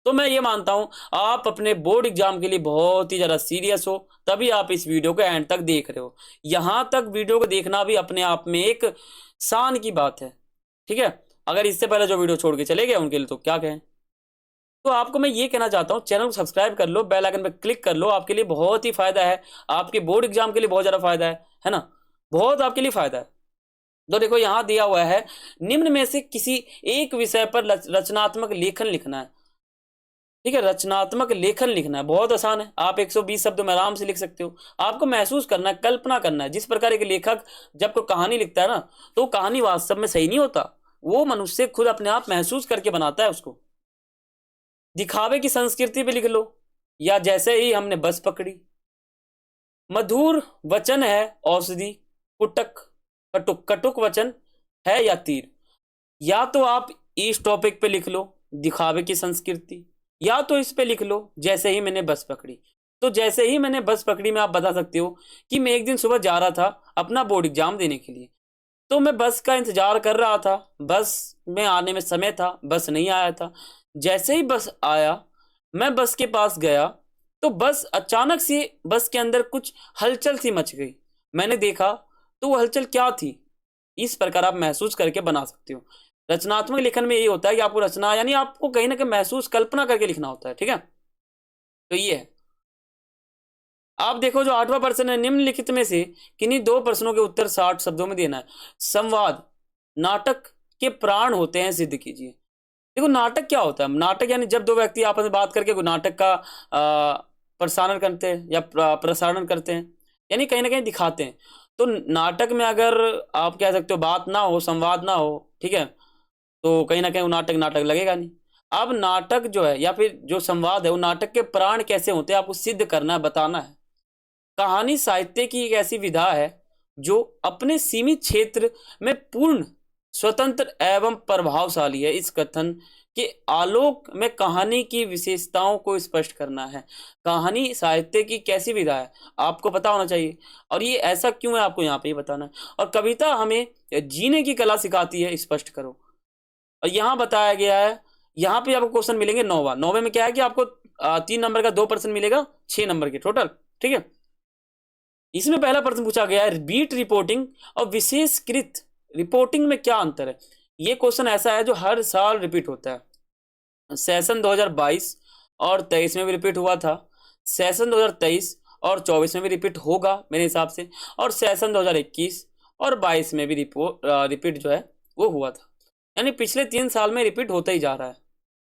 तो मैं ये मानता हूं आप अपने बोर्ड एग्जाम के लिए बहुत ही ज्यादा सीरियस हो, तभी आप इस वीडियो को एंड तक देख रहे हो। यहां तक वीडियो को देखना भी अपने आप में एक शान की बात है, ठीक है। अगर इससे पहले जो वीडियो छोड़ के चले गए उनके लिए तो क्या कहें। तो आपको मैं ये कहना चाहता हूं, चैनल को सब्सक्राइब कर लो, बेल आइकन पे क्लिक कर लो, आपके लिए बहुत ही फायदा है, आपके बोर्ड एग्जाम के लिए बहुत ज्यादा फायदा है ना, बहुत आपके लिए फायदा है। तो देखो यहां दिया हुआ है, निम्न में से किसी एक विषय पर रचनात्मक लेखन लिखना है, ठीक है, रचनात्मक लेखन लिखना है, बहुत आसान है। आप 120 शब्दों में आराम से लिख सकते हो। आपको महसूस करना है, कल्पना करना है। जिस प्रकार एक लेखक जब कोई कहानी लिखता है ना, तो कहानी वास्तव में सही नहीं होता, वो मनुष्य खुद अपने आप महसूस करके बनाता है उसको। दिखावे की संस्कृति पे लिख लो, या जैसे ही हमने बस पकड़ी। मधुर वचन है औषधि, कुटक कटुक कटुक वचन है या तीर। या तो आप इस टॉपिक पे लिख लो दिखावे की संस्कृति, या तो इस पे लिख लो जैसे ही मैंने बस पकड़ी। तो जैसे ही मैंने बस पकड़ी में आप बता सकते हो कि मैं एक दिन सुबह जा रहा था अपना बोर्ड एग्जाम देने के लिए, तो मैं बस का इंतजार कर रहा था, बस में आने में समय था, बस नहीं आया था। जैसे ही बस आया, मैं बस के पास गया, तो बस अचानक से बस के अंदर कुछ हलचल सी मच गई। मैंने देखा तो वो हलचल क्या थी। इस प्रकार आप महसूस करके बना सकते हो। रचनात्मक लेखन में ये होता है कि आपको रचना यानी आपको कहीं ना कहीं महसूस कल्पना करके लिखना होता है, ठीक है। तो ये है। आप देखो जो 8वां प्रश्न है, निम्नलिखित में से किन्हीं 2 प्रश्नों के उत्तर 60 शब्दों में देना है। संवाद नाटक के प्राण होते हैं, सिद्ध कीजिए। देखो नाटक क्या होता है, नाटक यानी जब 2 व्यक्ति आपस में बात करके नाटक का प्रसारण करते हैं या प्रसारण करते हैं, यानी कहीं ना कहीं दिखाते हैं। तो नाटक में अगर आप कह सकते हो बात ना हो, संवाद ना हो, ठीक है, तो कहीं ना कहीं वो नाटक नाटक लगेगा नहीं। अब नाटक जो है या फिर जो संवाद है, वो नाटक के प्राण कैसे होते हैं आपको सिद्ध करना है, बताना है। कहानी साहित्य की एक ऐसी विधा है जो अपने सीमित क्षेत्र में पूर्ण स्वतंत्र एवं प्रभावशाली है। इस कथन के आलोक में कहानी की विशेषताओं को स्पष्ट करना है। कहानी साहित्य की कैसी विधा है आपको पता होना चाहिए, और ये ऐसा क्यों है आपको यहाँ पे ही बताना है। और कविता हमें जीने की कला सिखाती है, स्पष्ट करो। और यहाँ बताया गया है, यहाँ पे आपको क्वेश्चन मिलेंगे 9वां। 9वें में क्या है कि आपको 3 नंबर का 2% मिलेगा, 6 नंबर के टोटल, ठीक है। इसमें पहला प्रश्न पूछा गया है, बीट रिपोर्टिंग और विशेषकृत रिपोर्टिंग में क्या अंतर है। ये क्वेश्चन ऐसा है जो हर साल रिपीट होता है। सेशन 2022 और 23 में भी रिपीट हुआ था, सेशन 2023 और 24 में भी रिपीट होगा मेरे हिसाब से, और सेशन 2021 और 22 में भी रिपीट जो है वो हुआ था। यानी पिछले 3 साल में रिपीट होता ही जा रहा है।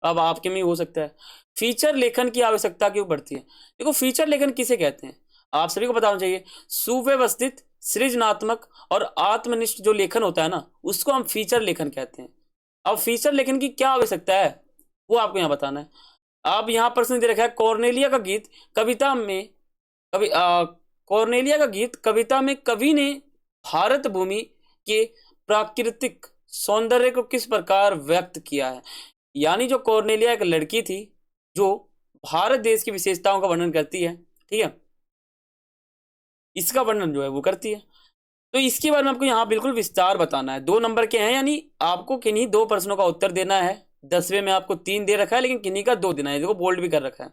अब आपके में हो सकता है फीचर लेखन की आवश्यकता क्यों पड़ती है। देखो फीचर लेखन किसे कहते हैं आप सभी को पता होना चाहिए। सुव्यवस्थित, सृजनात्मक और आत्मनिष्ठ जो लेखन होता है ना, उसको हम फीचर लेखन कहते हैं। अब फीचर लेखन की क्या आवश्यकता है वो आपको यहाँ बताना है। अब यहाँ प्रश्न दे रखा है, कॉर्नेलिया का गीत कविता में कॉर्नेलिया का गीत कविता में कवि ने भारत भूमि के प्राकृतिक सौंदर्य को किस प्रकार व्यक्त किया है। यानी जो कॉर्नेलिया एक लड़की थी जो भारत देश की विशेषताओं का वर्णन करती है, ठीक है, इसका वर्णन जो है वो करती है। तो इसके बारे में आपको यहाँ बिल्कुल विस्तार बताना है। 2 नंबर के हैं, यानी आपको किन्हीं 2 प्रश्नों का उत्तर देना है। 10वें में आपको 3 दे रखा है, लेकिन किन्हीं का 2 देना है। देखो बोल्ड भी कर रखा है।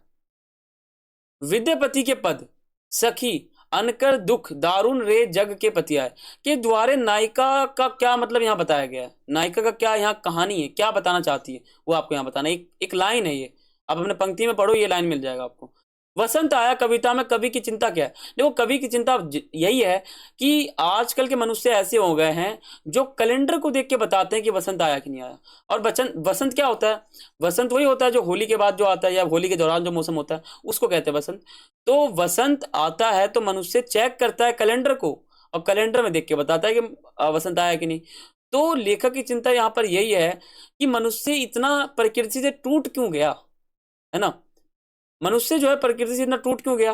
विद्यापति के पद सखी अनकर दुख दारुण रे जग के पतियाए के द्वारे नायिका का क्या मतलब यहाँ बताया गया है। नायिका का क्या यहाँ कहानी है, क्या बताना चाहती है वो आपको यहाँ बताना है। एक लाइन है ये, आप अपने पंक्ति में पढ़ो, ये लाइन मिल जाएगा आपको। वसंत आया कविता में कवि की चिंता क्या है। देखो कवि की चिंता यही है कि आजकल के मनुष्य ऐसे हो गए हैं जो कैलेंडर को देख के बताते हैं कि वसंत आया कि नहीं आया। और वसंत क्या होता है, वसंत वही होता है जो होली के बाद जो आता है या होली के दौरान जो मौसम होता है उसको कहते हैं वसंत। तो वसंत आता है तो मनुष्य चेक करता है कैलेंडर को, और कैलेंडर में देख के बताता है कि वसंत आया कि नहीं। तो लेखक की चिंता यहाँ पर यही है कि मनुष्य इतना प्रकृति से टूट क्यों गया, है ना। मनुष्य जो है प्रकृति से इतना टूट क्यों गया।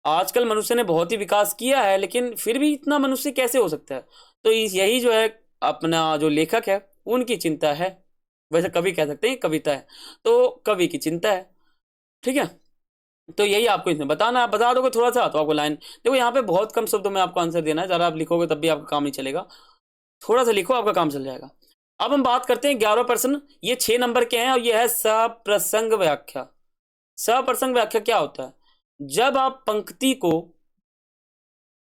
आजकल मनुष्य ने बहुत ही विकास किया है, लेकिन फिर भी इतना मनुष्य कैसे हो सकता है। तो यही जो है अपना जो लेखक है उनकी चिंता है। वैसे कवि कह सकते हैं कविता है, तो कवि की चिंता है, ठीक है। तो यही आपको इसमें बताना है। बता दोगे थोड़ा सा तो आपको लाइन, देखो यहाँ पे बहुत कम शब्दों में आपको आंसर देना है। ज़रा आप लिखोगे तब भी आपका काम नहीं चलेगा, थोड़ा सा लिखो आपका काम चल जाएगा। अब हम बात करते हैं 11वां प्रश्न। ये 6 नंबर के हैं और ये है सप्रसंग व्याख्या। सप्रसंग व्याख्या क्या होता है। जब आप पंक्ति को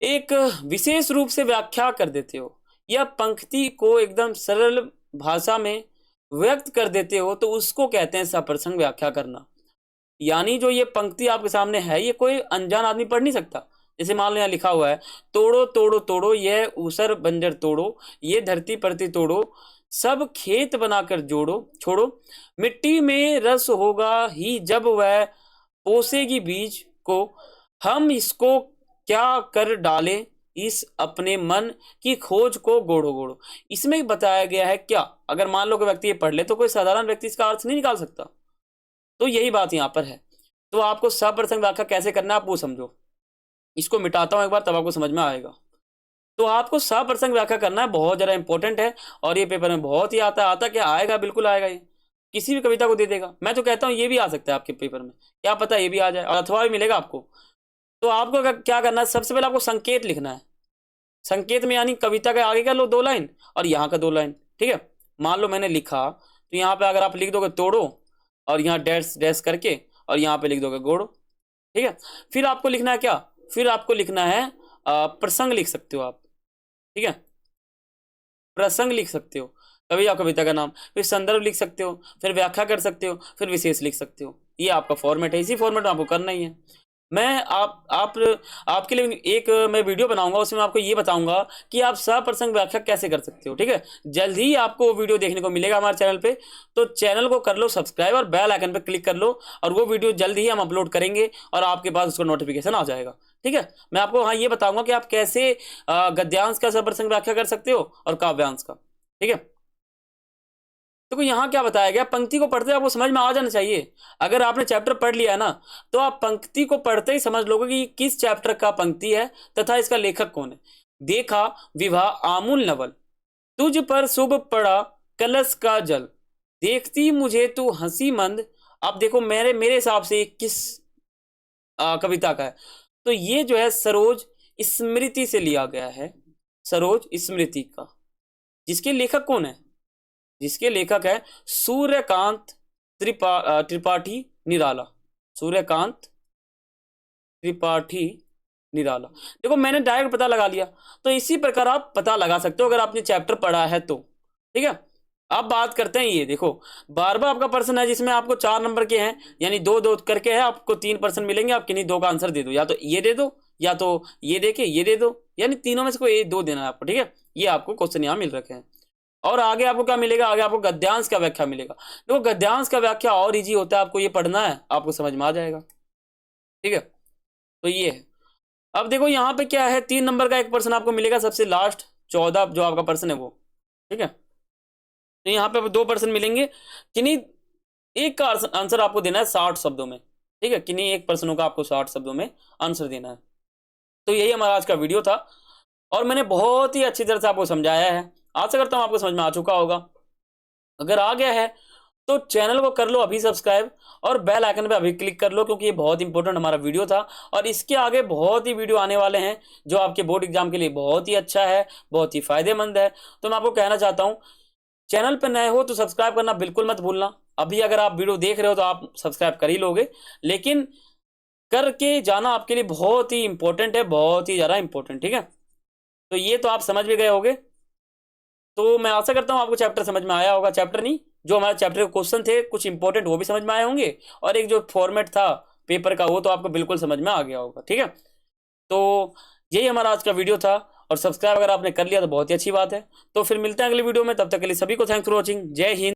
एक विशेष रूप से व्याख्या कर देते हो या पंक्ति को एकदम सरल भाषा में व्यक्त कर देते हो तो उसको कहते हैं सप्रसंग व्याख्या करना। यानी जो ये पंक्ति आपके सामने है ये कोई अनजान आदमी पढ़ नहीं सकता। जैसे मान लो यहाँ लिखा हुआ है, तोड़ो तोड़ो तोड़ो यह ऊसर बंजर तोड़ो, ये धरती परती तोड़ो, सब खेत बनाकर जोड़ो छोड़ो, मिट्टी में रस होगा ही जब वह पोसेगी बीज को, हम इसको क्या कर डाले इस अपने मन की खोज को गोड़ो गोड़ो। इसमें बताया गया है क्या, अगर मान लो कोई व्यक्ति ये पढ़ ले तो कोई साधारण व्यक्ति इसका अर्थ नहीं निकाल सकता। तो यही बात यहाँ पर है। तो आपको सप्रसंग व्याख्या कैसे करना है आप वो समझो। इसको मिटाता हूँ एक बार तब आपको समझ में आएगा। तो आपको सप्रसंग व्याख्या करना है, बहुत ज़्यादा इंपॉर्टेंट है और ये पेपर में बहुत ही आता क्या आएगा, बिल्कुल आएगा। ये किसी भी कविता को दे देगा। मैं तो कहता हूँ ये भी आ सकता है आपके पेपर में, क्या पता ये भी आ जाए और अथवा भी मिलेगा आपको। तो आपको क्या करना है, सबसे पहले आपको संकेत लिखना है। संकेत में यानी कविता के आगे का लो 2 लाइन और यहाँ का 2 लाइन, ठीक है। मान लो मैंने लिखा तो यहाँ पे अगर आप लिख दोगे तोड़ो और यहाँ डैश डैश करके और यहाँ पे लिख दोगे गोड़ो, ठीक है। फिर आपको लिखना है क्या, फिर आपको लिखना है प्रसंग लिख सकते हो आप, ठीक है। प्रसंग लिख सकते हो, कवि या कविता का नाम, फिर संदर्भ लिख सकते हो, फिर व्याख्या कर सकते हो, फिर विशेष लिख सकते हो। ये आपका फॉर्मेट है, इसी फॉर्मेट में आपको करना ही है। मैं आपके लिए एक मैं वीडियो बनाऊंगा, उसमें आपको ये बताऊंगा कि आप सप्रसंग व्याख्या कैसे कर सकते हो, ठीक है। जल्द ही आपको वो वीडियो देखने को मिलेगा हमारे चैनल पे। तो चैनल को कर लो सब्सक्राइब और बेल आइकन पे क्लिक कर लो, और वो वीडियो जल्द ही हम अपलोड करेंगे और आपके पास उसका नोटिफिकेशन आ जाएगा, ठीक है। मैं आपको हाँ ये बताऊंगा कि आप कैसे गद्यांश का सप्रसंग व्याख्या कर सकते हो और काव्यांश का, ठीक है। तो यहाँ क्या बताया गया, पंक्ति को पढ़ते आपको समझ में आ जाना चाहिए। अगर आपने चैप्टर पढ़ लिया है ना तो आप पंक्ति को पढ़ते ही समझ लोगे कि किस चैप्टर का पंक्ति है तथा इसका लेखक कौन है। देखा विवाह आमूल नवल, तुझ पर शुभ पड़ा कलश का जल, देखती मुझे तू हंसी मंद। अब देखो मेरे मेरे हिसाब से ये किस कविता का है, तो ये जो है सरोज स्मृति से लिया गया है, सरोज स्मृति का। जिसके लेखक कौन है? जिसके लेखक है सूर्यकांत त्रिपाठी निराला, सूर्यकांत त्रिपाठी निराला। देखो मैंने डायरेक्ट पता लगा लिया, तो इसी प्रकार आप पता लगा सकते हो अगर आपने चैप्टर पढ़ा है तो। ठीक है, अब बात करते हैं, ये देखो 12वां आपका प्रश्न है जिसमें आपको 4 नंबर के हैं, यानी 2-2 करके है, आपको 3% मिलेंगे। आप किन्हीं 2 का आंसर दे दो, या तो ये दे दो या तो ये दे के ये दे दो, यानी तीनों में से कोई 2 देना है आपको। ठीक है, ये आपको क्वेश्चन यहाँ मिल रखे हैं। और आगे आपको क्या मिलेगा? आगे आपको गद्यांश का व्याख्या मिलेगा। देखो गद्यांश का व्याख्या और इजी होता है, आपको ये पढ़ना है, आपको समझ में आ जाएगा। ठीक है, तो ये है। अब देखो यहाँ पे क्या है, 3 नंबर का एक प्रश्न आपको मिलेगा सबसे लास्ट, 14 जो आपका प्रश्न है वो। ठीक है, तो यहाँ पे 2% मिलेंगे। किन्हीं एक का आंसर आपको देना है 60 शब्दों में। ठीक है, किन्हीं एक प्रश्नों का आपको 60 शब्दों में आंसर देना है। तो यही हमारा आज का वीडियो था, और मैंने बहुत ही अच्छी तरह से आपको समझाया है। आशा करता हूँ आपको समझ में आ चुका होगा। अगर आ गया है तो चैनल को कर लो अभी सब्सक्राइब, और बेल आइकन पे अभी क्लिक कर लो, क्योंकि ये बहुत इंपॉर्टेंट हमारा वीडियो था। और इसके आगे बहुत ही वीडियो आने वाले हैं जो आपके बोर्ड एग्जाम के लिए बहुत ही अच्छा है, बहुत ही फायदेमंद है। तो मैं आपको कहना चाहता हूँ, चैनल पर नए हो तो सब्सक्राइब करना बिल्कुल मत भूलना। अभी अगर आप वीडियो देख रहे हो तो आप सब्सक्राइब कर ही लोगे, लेकिन करके जाना आपके लिए बहुत ही इंपॉर्टेंट है, बहुत ही ज़्यादा इंपॉर्टेंट। ठीक है, तो ये तो आप समझ भी गए होगे। तो मैं आशा करता हूँ आपको चैप्टर समझ में आया होगा। चैप्टर नहीं, जो हमारे चैप्टर के क्वेश्चन थे कुछ इंपॉर्टेंट वो भी समझ में आए होंगे, और एक जो फॉर्मेट था पेपर का वो तो आपको बिल्कुल समझ में आ गया होगा। ठीक है, तो यही हमारा आज का वीडियो था, और सब्सक्राइब अगर आपने कर लिया तो बहुत ही अच्छी बात है। तो फिर मिलते हैं अगली वीडियो में, तब तक के लिए सभी को थैंक्स फॉर वॉचिंग। जय हिंद।